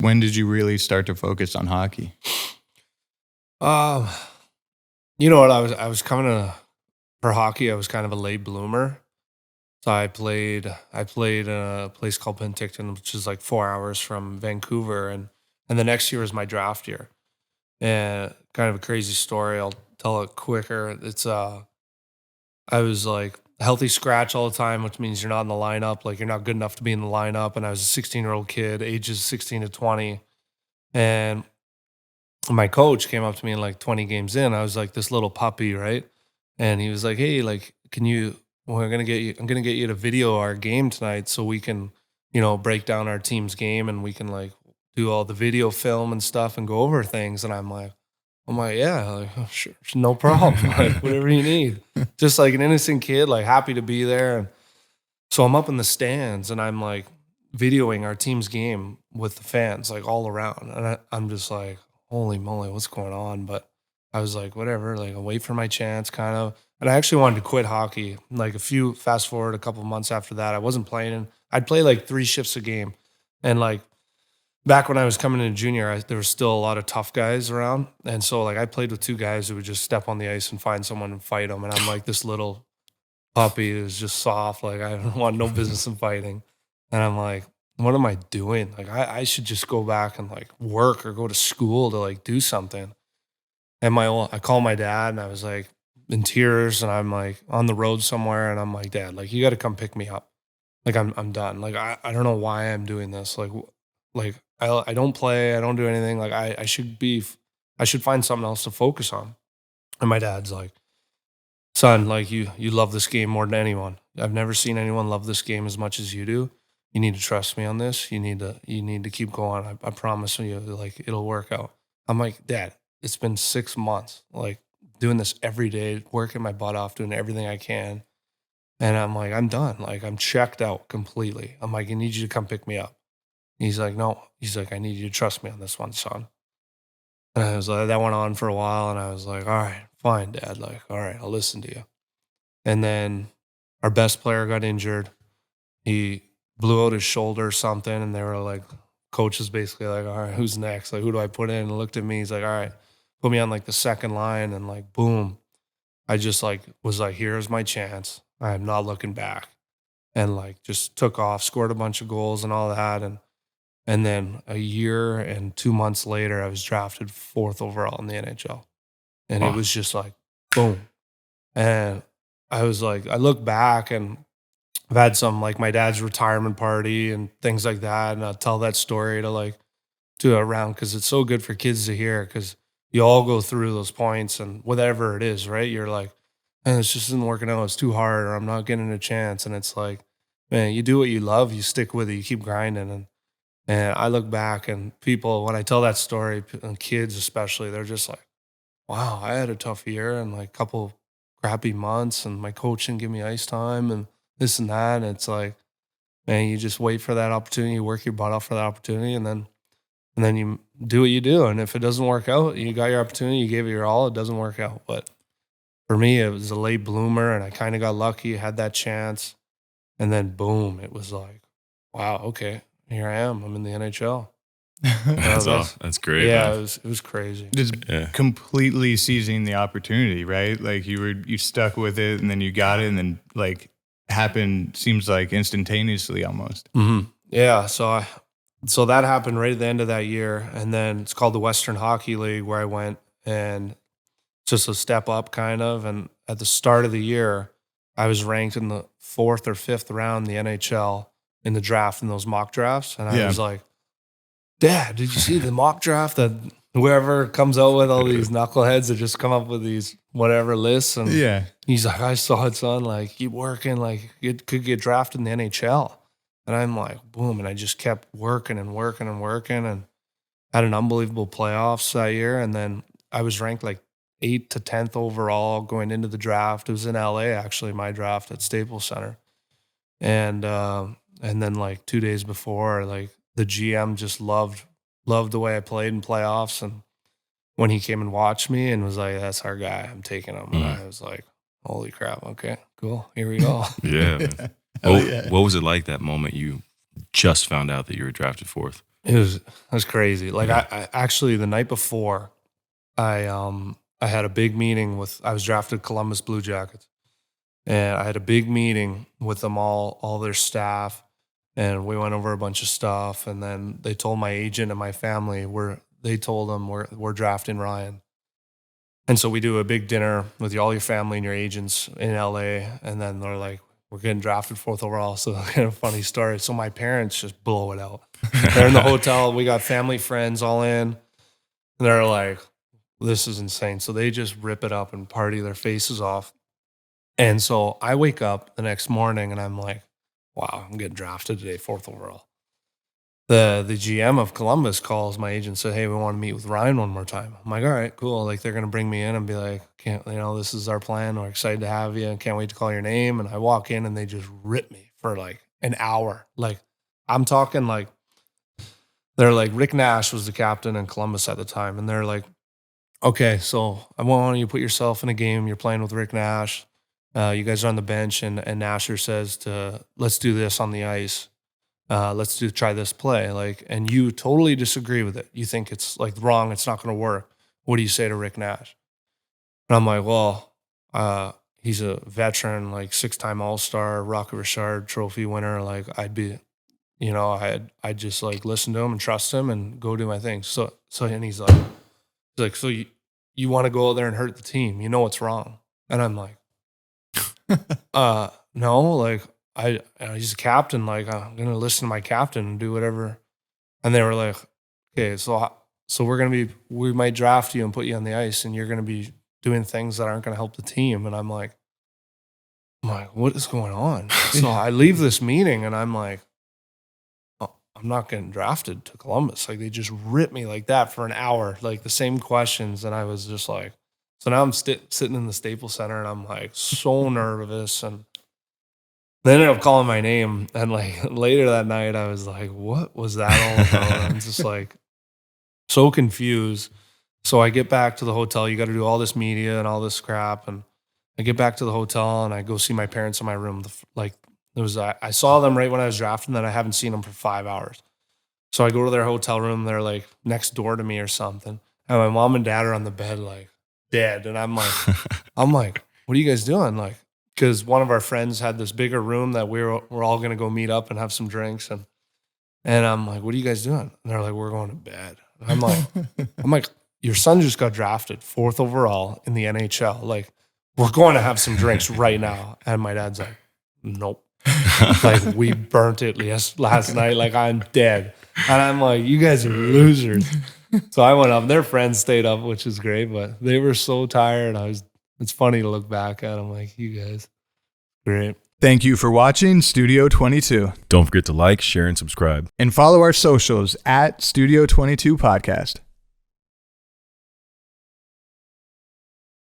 When did you really start to focus on hockey? Um, you know what? I was coming to for hockey. I was kind of a late bloomer. So I played in a place called Penticton, which is like 4 hours from Vancouver, and the next year was my draft year. And kind of a crazy story. I'll tell it quicker. I was like healthy scratch all the time, which means you're not in the lineup. Like you're not good enough to be in the lineup. And I was a 16-year-old kid, ages 16 to 20, and my coach came up to me in like 20 games in. I was like this little puppy, right? And he was like, "Hey, like, can you? We're gonna get you. I'm gonna get you to video our game tonight, so we can, break down our team's game, and we can like do all the video film and stuff, and go over things." And I'm like, yeah, like, "Oh, sure, no problem, like whatever you need." Just like an innocent kid, like happy to be there. And so I'm up in the stands, and I'm like videoing our team's game with the fans, like all around, and I'm just like, holy moly, what's going on? But I was like, whatever, like I'll wait for my chance, kind of. And I actually wanted to quit hockey. Like fast forward a couple of months after that, I wasn't playing. I'd play like 3 shifts a game, and like back when I was coming into junior, there was still a lot of tough guys around, and so like I played with 2 guys who would just step on the ice and find someone and fight them, and I'm like this little puppy who's just soft, like I don't want no business in fighting, and I'm like, what am I doing? Like I should just go back and like work or go to school to like do something. And I called my dad and I was like in tears, and I'm like on the road somewhere, and I'm like, Dad, like you got to come pick me up. Like I'm done. Like I don't know why I'm doing this. Like I don't play. I don't do anything. Like I should find something else to focus on. And my dad's like, son, like you love this game more than anyone. I've never seen anyone love this game as much as you do. You need to trust me on this. You need to keep going. I promise you, like it'll work out. I'm like, Dad, it's been 6 months, like doing this every day, working my butt off, doing everything I can. And I'm like, I'm done. Like I'm checked out completely. I'm like, I need you to come pick me up. He's like, no. He's like, I need you to trust me on this one, son. And I was like, that went on for a while, and I was like, all right, fine, Dad. Like, all right, I'll listen to you. And then our best player got injured. He blew out his shoulder or something, and they were like, coach is basically like, all right, who's next? Like, who do I put in? And looked at me. He's like, all right, put me on like the second line, and like, boom, I just like was like, here's my chance. I am not looking back, and like just took off, scored a bunch of goals and all that, and then a year and 2 months later, I was drafted fourth overall in the NHL, and it Oh, was just like, boom. And I was like, I look back and I've had some like my dad's retirement party and things like that. And I'll tell that story to like do it around because it's so good for kids to hear because you all go through those points and whatever it is, right? You're like, and it's just isn't working out. It's too hard or I'm not getting a chance. And it's like, man, you do what you love, you stick with it, you keep grinding. And I look back and people, when I tell that story, and kids especially, they're just like, wow, I had a tough year and like a couple crappy months, and my coach didn't give me ice time and this and that. And it's like, man, you just wait for that opportunity, you work your butt off for that opportunity, and then you do what you do. And if it doesn't work out, you got your opportunity, you gave it your all, it doesn't work out. But for me, it was a late bloomer, and I kind of got lucky, had that chance, and then boom, it was like, wow, okay, here I am. I'm in the NHL. that's So all. That's great, yeah, man. it was crazy. Just Yeah. completely seizing the opportunity, right? Like you stuck with it, and then you got it, and then like happened seems like instantaneously almost. Yeah, so that happened right at the end of that year, and then it's called the Western Hockey League where I went, and just a step up kind of. And at the start of the year, I was ranked in the fourth or fifth round in the NHL in the draft in those mock drafts, and I Yeah. was like, Dad, did you see the mock draft that whoever comes out with all these knuckleheads that just come up with these whatever lists? And Yeah. he's like, I saw it, son. Like, keep working. Like, it could get drafted in the NHL. And I'm like, boom. And I just kept working and working and working and had an unbelievable playoffs that year. And then I was ranked like 8th to 10th overall going into the draft. It was in LA, actually, my draft at Staples Center. And then like 2 days before, like the GM just loved the way I played in playoffs. And when he came and watched me and was like, that's our guy, I'm taking him. And I was like, holy crap, okay, cool, here we go. Yeah. Man. Hell What, yeah. what was it like that moment you just found out that you were drafted fourth? It was crazy. Like I actually the night before, I had a big meeting with. I was drafted Columbus Blue Jackets, and I had a big meeting with them all their staff, and we went over a bunch of stuff. And then they told my agent and my family they told them we're drafting Ryan. And so we do a big dinner with all your family and your agents in LA, and then they're like, we're getting drafted fourth overall. So kind of funny story. So my parents just blow it out. They're in the hotel. We got family, friends all in. And they're like, this is insane. So they just rip it up and party their faces off. And so I wake up the next morning and I'm like, wow, I'm getting drafted today, fourth overall. The GM of Columbus calls my agent and said, hey, we want to meet with Ryan one more time. I'm like, all right, cool. Like they're going to bring me in and be like, this is our plan. We're excited to have you and can't wait to call your name. And I walk in and they just rip me for like an hour. Like I'm talking like, they're like, Rick Nash was the captain in Columbus at the time. And they're like, okay, so I want you to put yourself in a game. You're playing with Rick Nash. You guys are on the bench and Nasher says let's do this on the ice. Try this play. Like, and you totally disagree with it. You think it's like wrong. It's not going to work. What do you say to Rick Nash? And I'm like, well, he's a veteran, like 6-time All-Star, Rocket Richard trophy winner. Like I'd just like listen to him and trust him and go do my thing. So, and he's like, so you want to go out there and hurt the team. You know what's wrong. And I'm like, no, like, he's a captain. Like I'm gonna listen to my captain and do whatever. And they were like, okay, so we might draft you and put you on the ice, and you're gonna be doing things that aren't gonna help the team. And I'm like, what is going on? So I leave this meeting, and I'm like, oh, I'm not getting drafted to Columbus. Like they just ripped me like that for an hour, like the same questions, and I was just like, so now I'm sitting in the Staples Center, and I'm like so nervous and. They ended up calling my name, and like later that night, I was like, "What was that all about?" I'm just like so confused. So I get back to the hotel. You got to do all this media and all this crap, and I get back to the hotel and I go see my parents in my room. I saw them right when I was drafting, and then I haven't seen them for 5 hours. So I go to their hotel room. They're like next door to me or something, and my mom and dad are on the bed like dead, and I'm like, "What are you guys doing?" Like. Because one of our friends had this bigger room that we're all going to go meet up and have some drinks. And I'm like, what are you guys doing? And they're like, we're going to bed. And I'm like, your son just got drafted 4th overall in the NHL. Like, we're going to have some drinks right now. And my dad's like, nope. Like, we burnt it last night. Like, I'm dead. And I'm like, you guys are losers. So I went up. Their friends stayed up, which is great. But they were so tired. It's funny to look back at them like, you guys, great. Thank you for watching Studio 22. Don't forget to like, share, and subscribe. And follow our socials at Studio 22 Podcast.